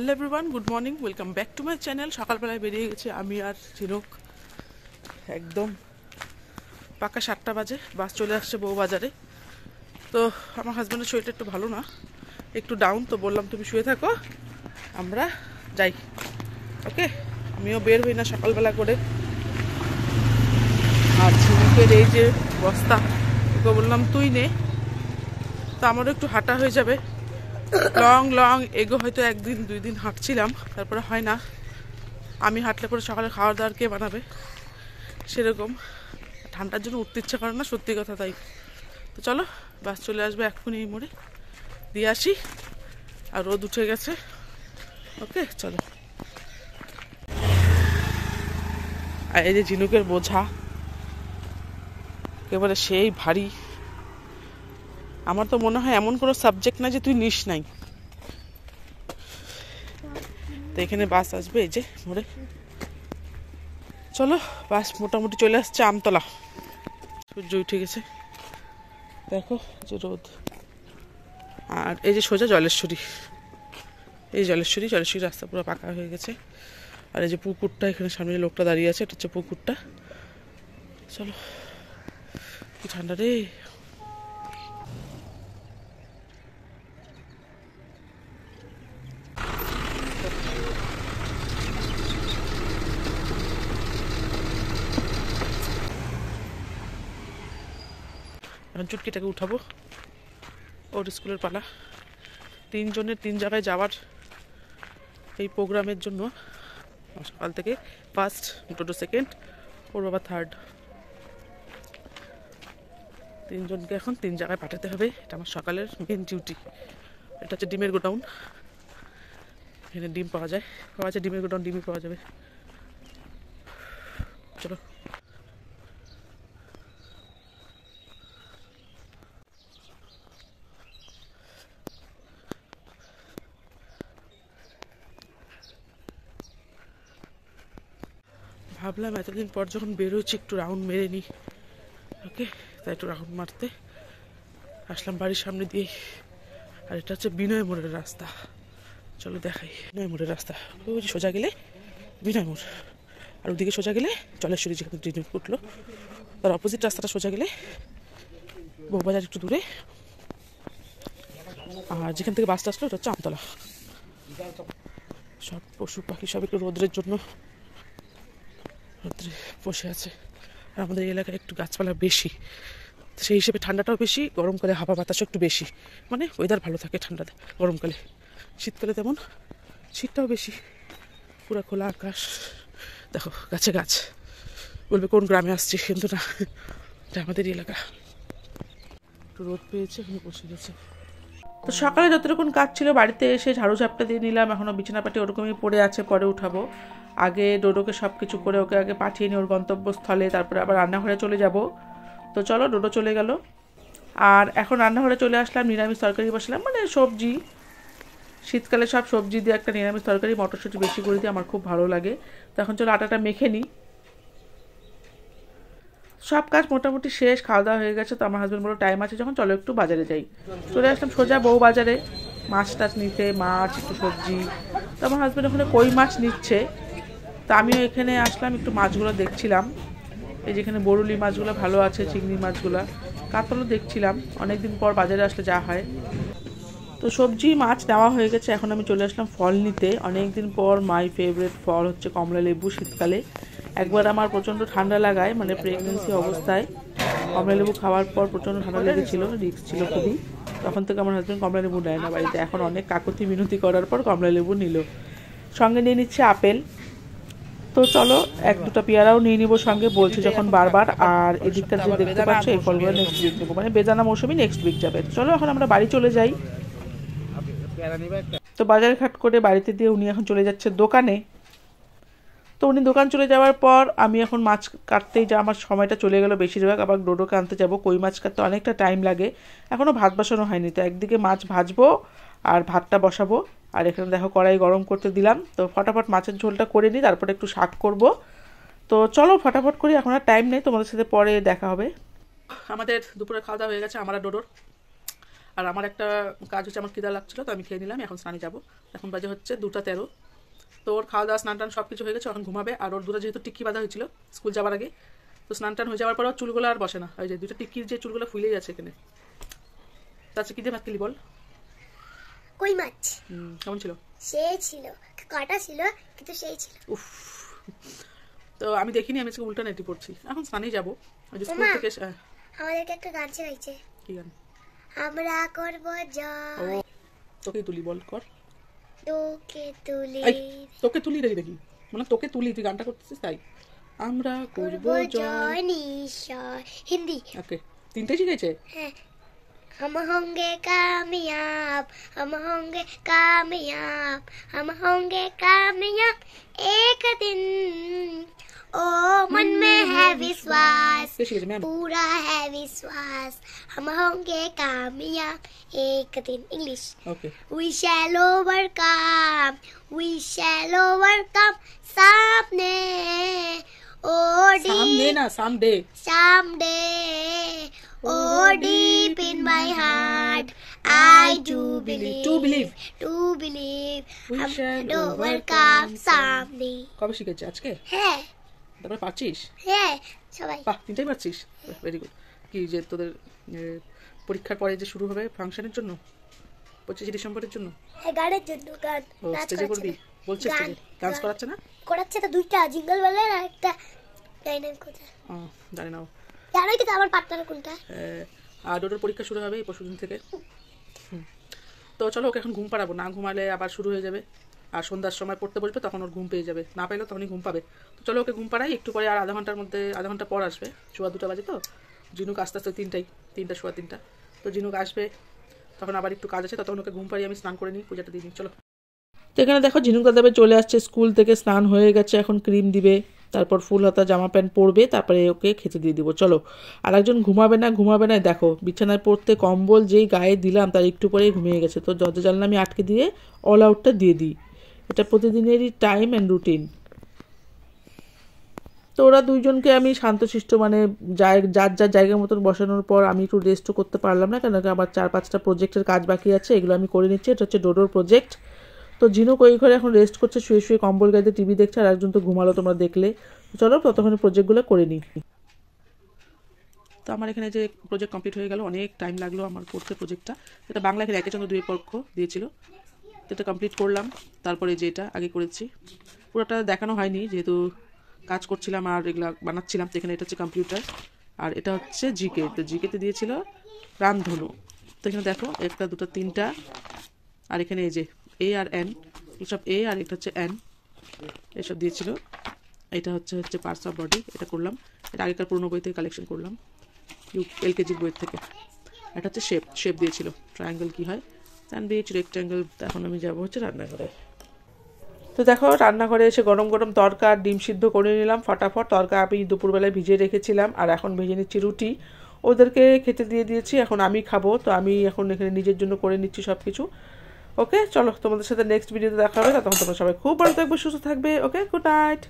Hello everyone, good morning, welcome back to my channel. সকালবেলায় বেরিয়ে গেছি আমি আর ঝিনুক, একদম পাকা 7টা বাজে। বাস চলে আসছে বউবাজারে। তো আমার হাজব্যান্ডের শরীরটা একটু ভালো না, একটু ডাউন, তো বললাম তুমি শুয়ে থাকো, আমরা যাই। ওকে, আমিও বের হই না সকালবেলা করে। আর ঝিনুকের এই যে বস্তা, ওকে বললাম তুই নে, তো আমারও একটু হাঁটা হয়ে যাবে। লং এগো হয়তো একদিন 2 দিন হাঁটছিলাম, তারপরে হয় না। আমি হাঁটলে পরে সকালে খাওয়ার দাওয়ার কে বানাবে, সেরকম ঠান্ডার জন্য উঠতে ইচ্ছা করে না, সত্যি কথা তাই। তো চলো, বাস চলে আসবে এক্ষুনি, এই মোড়ে দিয়ে আসি। আর রোদ উঠে গেছে। ওকে চলো। আর এই যে ঝিনুকের বোঝা একেবারে সেই ভারী। আমার তো মনে হয় এমন কোনো সাবজেক্ট না যে তুই নিস নাই। তো এখানে বাস আসবে এই যে মোড়ে। চলো, বাস মোটামুটি চলে আসছে আমতলা। সূর্য উঠে গেছে, দেখো যে রোদ। আর এই যে সোজা জলেশ্বরী, এই জলেশ্বরী রাস্তা পুরো পাকা হয়ে গেছে। আর এই যে পুকুরটা, এখানে সামনে লোকটা দাঁড়িয়ে আছে, এটা হচ্ছে পুকুরটা। চলো, কি ঠান্ডা রে। এখন চুটকিটাকে উঠাবো, ওর স্কুলের পালা। 3 জনের 3 জায়গায় যাওয়ার এই প্রোগ্রামের জন্য সকাল থেকে ফার্স্ট, টোটো সেকেন্ড, ওর বাবা থার্ড। 3 জনকে এখন 3 জায়গায় পাঠাতে হবে। এটা আমার সকালের মেন ডিউটি। এটা হচ্ছে ডিমের গোডাউন, এখানে ডিম পাওয়া যায়। ডিমের গোডাউন, ডিমই পাওয়া যাবে। চলো, ভাবলাম এতদিন পর যখন বেরোচ্ছি একটু রাউন্ড মেরে নিই। ওকে, তাই একটু রাউন্ড মারতে আসলাম বাড়ির সামনে দিয়ে। আর এটা হচ্ছে বিনয় মোড়ের রাস্তা। চলো দেখাই বিনয় মোড়ের রাস্তা। ওই যে সোজা গেলে বিনয় মোড়, আর ওদিকে সোজা গেলে জলেশ্বরী, যেখানে ট্রেন উঠলো তার অপোজিট রাস্তাটা সোজা গেলে বউবাজার একটু দূরে। আর যেখান থেকে বাসটা আসলো ওটা হচ্ছে আমতলা। সব পশু পাখি সব একটু রোদ্রের জন্য রোদ্রে বসে আছে। আর আমাদের এই এলাকায় একটু গাছপালা বেশি, সেই হিসেবে ঠান্ডাটাও বেশি, গরমকালে হাওয়া বাতাসও একটু বেশি। মানে ওয়েদার ভালো থাকে ঠান্ডাতে, গরমকালে। শীতকালে তেমন, শীতটাও বেশি। পুরো খোলা আকাশ, দেখো গাছে গাছ। বলবে কোন গ্রামে আসছি, কিন্তু না, এটা আমাদেরই এলাকা। একটু রোদ পেয়েছে, এখানে বসে গেছে। তো সকালে যতটুকু কাজ ছিল বাড়িতে এসে ঝাড়ু ঝাপটা দিয়ে নিলাম। এখনও বিছানাপাটি ওরকমই পড়ে আছে, পরে উঠাবো। আগে ডোডোকে সব কিছু করে ওকে আগে পাঠিয়ে নিই ওর গন্তব্যস্থলে, তারপরে আবার রান্নাঘরে চলে যাব। তো চলো, ডোডো চলে গেল। আর এখন রান্নাঘরে চলে আসলাম, নিরামিষ তরকারি বসালাম, মানে সবজি। শীতকালে সব সবজি দিয়ে একটা নিরামিষ তরকারি, মটরশুঁটি বেশি করে দিয়ে আমার খুব ভালো লাগে। তো এখন চলো আটাটা মেখে নিই। সব কাজ মোটামুটি শেষ, খাওয়া দাওয়া হয়ে গেছে। তো আমার হাজব্যান্ড বললো টাইম আছে যখন, চলো একটু বাজারে যাই। চলে আসলাম সোজা বউ বাজারে মাছ টাছ নিতে, মাছ একটু সবজি। তো আমার হাজব্যান্ড ওখানে কই মাছ নিচ্ছে, তো আমিও এখানে আসলাম, একটু মাছগুলো দেখছিলাম। এই যেখানে বরুলি মাছগুলো ভালো আছে, চিংড়ি মাছগুলো, কাতলও দেখছিলাম। অনেকদিন পর বাজারে আসলে যা হয়। তো সবজি মাছ নেওয়া হয়ে গেছে, এখন আমি চলে আসলাম ফল নিতে। অনেকদিন পর মাই ফেভারিট ফল হচ্ছে কমলা লেবু। শীতকালে একবার আমার প্রচণ্ড ঠান্ডা লাগায়, মানে প্রেগনেন্সি অবস্থায় কমলা লেবু খাওয়ার পর প্রচণ্ড ঠান্ডা লেগেছিল, রিস্ক ছিল খুবই। তখন থেকে আমার হাজব্যান্ড কমলা লেবু নেয় না বাড়িতে। এখন অনেক কাকুতি মিনতি করার পর কমলা লেবু নিল। সঙ্গে নিয়ে নিচ্ছে আপেল। তো চলো 1-2টা পেয়ারাও নিয়ে নিবো সঙ্গে, বলছে যখন বারবার। আর এদিকটা যে দেখতে পাচ্ছ, এই ফলগুলো নেক্সট উইক নেবো, মানে বেদানা মৌসুমি নেক্সট উইক যাবে। চলো এখন আমরা বাড়ি চলে যাই। তো বাজার ঘাট করে বাড়িতে দিয়ে উনি এখন চলে যাচ্ছে দোকানে। তো উনি দোকান চলে যাওয়ার পর আমি এখন মাছ কাটতেই যা আমার সময়টা চলে গেল বেশিরভাগ। আবার ডোডোকে আনতে যাবো, কই মাছ কাটতে অনেকটা টাইম লাগে। এখনও ভাত বসানো হয়নি, তো একদিকে মাছ ভাজবো আর ভাতটা বসাবো। আর এখানে দেখো কড়াই গরম করতে দিলাম। তো ফটাফট মাছের ঝোলটা করে নিই, তারপরে একটু শাক করব। তো চলো ফটাফট করি, এখন আর টাইম নেই, তোমাদের সাথে পরে দেখা হবে। আমাদের দুপুরে খাওয়া দাওয়া হয়ে গেছে, আমার আর ডোডোর। আর আমার একটা কাজ হচ্ছে, আমার খিদা লাগছিলো তো আমি খেয়ে নিলাম। এখন স্নানে যাবো। এখন বাজে হচ্ছে 2টা 13। তো ওর খাওয়া দাওয়া স্নান টান সব কিছু হয়ে গেছে, এখন ঘুমাবে। আর ওর দুটো যেহেতু টিক্কি বাঁধা হয়েছিল স্কুল যাওয়ার আগে, তো স্নান টান হয়ে যাওয়ার পর চুলগুলো আর বসে না, ওই যে 2টা টিক্কির যে চুলগুলো ফুলেই আছে এখানে। তাছাড়া কি দিয়ে ভাত খেলি বল? কই মাছ। কেমন ছিল? সেই ছিল, কাটা ছিল কিন্তু সেই ছিল। উফ, তো আমি দেখিনি, আমি উল্টা নাইটি পড়ছি। এখন স্নানেই যাবো। ওই যে স্কুল থেকে আমাদেরকে একটা গান শেখাইছে। কি গান? আমরা করব জয়। ও, তোকে তুলি বল, কর। তোকে তুলি। তোকে তুলি রে দেখি, মানে তোকে তুলি, তুই গানটা করতেছিস তাই। আমরা করব জয় নিশ্চয়। হিন্দি। ওকে, তিনটাই শিখেছে। হ্যাঁ। हम होंगे कामयाब, हम होंगे कामयाब, हम होंगे कामयाब एक दिन। ओ मन में है विश्वास, पूरा है विश्वास, हम होंगे कामयाब एक दिन। English. Okay. We shall overcome, we shall overcome सामने। Oh सामने ना, someday. Someday. Oh, deep in my heart, I do believe. To believe. To believe. We shall overcome someday. কবে শিখেছে? আজকে? হ্যাঁ। তারপরে পারছিস? হ্যাঁ, সবাই। বাহ, তিনটাই পারছিস। Very good. কি যে তোদের পরীক্ষার পরে যে শুরু হবে ফাংশনের জন্য, 25 ডিসেম্বরের জন্য? হ্যাঁ, গানের জন্য। গান। ও স্টেজে করবি বলছে? স্টেজে ডান্স করাচ্ছে না? করাচ্ছে তো, 2টা জিঙ্গল বেলের আর একটা গাইনের কথা। জানি না। জানোই কিন্তু আমার পার্টনার কোনটা। আর ডোডোর পরীক্ষা শুরু হবে এই পরশুদিন থেকে। তো চলো, ওকে এখন ঘুম পাড়াবো, না ঘুমালে আবার শুরু হয়ে যাবে। আর সন্ধ্যার সময় পড়তে বসবে, তখন ওর ঘুম পেয়ে যাবে, না পেলেও তখনই ঘুম পাবে। তো চলো ওকে ঘুম পাড়াই, একটু পরে আর আধা ঘন্টা পর আসবে। 2:15 বাজে তো। জিনুক আস্তে আস্তে 3টা 3:15। তো জিনুক আসবে, তখন আবার একটু কাজ আছে, তখন ওকে ঘুম পাড়িয়ে আমি স্নান করে নিই, পূজাটা দিয়ে নিই। চলো। তো এখানে দেখো ঝিনুক দাদাবে চলে আসছে স্কুল থেকে, স্নান হয়ে গেছে, এখন ক্রিম দিবে, তারপর ফুল হাতা জামা প্যান্ট পরবে, তারপরে ওকে খেতে দিয়ে দিব। চলো। আর একজন ঘুমাবে না দেখো, বিছানায় পড়তে কম্বল যেই গায়ে দিলাম তার একটু পরেই ঘুমিয়ে গেছে। তো দরজা জানলা আমি আটকে দিয়ে অল আউটটা দিয়ে দিই। এটা প্রতিদিনেরই টাইম অ্যান্ড রুটিন। তো ওরা দুইজনকে আমি শান্তশিষ্ট, মানে যার যার জায়গার মতন বসানোর পর আমি একটু রেস্টও করতে পারলাম না, কেন আমার 4-5টা প্রজেক্টের কাজ বাকি আছে, এগুলো আমি করে নিচ্ছি। এটা হচ্ছে ডোডোর প্রজেক্ট। তো ঝিনুক ওই ঘরে এখন রেস্ট করছে, শুয়ে শুয়ে কম্বল গায়ে টিভি দেখছে, আর একজন তো ঘুমালো, তোমরা দেখলে। চলো ততক্ষণে প্রজেক্টগুলো করে নিই। তো আমার এখানে যে প্রজেক্ট কমপ্লিট হয়ে গেল, অনেক টাইম লাগলো আমার করতে প্রজেক্টটা। এটা বাংলা এখানে একে চন্দ্র 2 পক্ষ দিয়েছিল, তো এটা কমপ্লিট করলাম। তারপরে যেটা আগে করেছি পুরোটা দেখানো হয়নি, যেহেতু কাজ করছিলাম আর এগুলা বানাচ্ছিলাম। তো এখানে এটা হচ্ছে কম্পিউটার, আর এটা হচ্ছে জিকে। তো জিকেতে দিয়েছিল রামধনু। তো এখানে দেখো 1টা 2টা 3টা, আর এখানে এই যে এ আর এন, এসব এ, আর এটা হচ্ছে এন, এসব দিয়েছিল। এটা হচ্ছে পার্টস অফ বডি, এটা করলাম। এটা আগেকার পুরোনো বই থেকে কালেকশন করলাম, এলকেজির বই থেকে। এটা হচ্ছে শেপ দিয়েছিল, ট্রায়াঙ্গেল কী হয়, স্যান্ডউইচ, রেক্ট্যাঙ্গেল। এখন আমি যাবো হচ্ছে রান্নাঘরে। তো দেখো রান্নাঘরে এসে গরম গরম তরকা, ডিম সিদ্ধ করে নিলাম ফটাফট। তরকা আমি দুপুরবেলায় ভিজিয়ে রেখেছিলাম, আর এখন ভেজে নিচ্ছি রুটি। ওদেরকে খেতে দিয়ে দিয়েছি, এখন আমি খাবো। তো আমি এখন এখানে নিজের জন্য করে নিচ্ছি সব কিছু। ওকে চলো, তোমাদের সাথে নেক্সট ভিডিওতে দেখা হবে। তখন তোমরা সবাই খুব ভালো থাকবে, সুস্থ থাকবে। ওকে, গুড নাইট।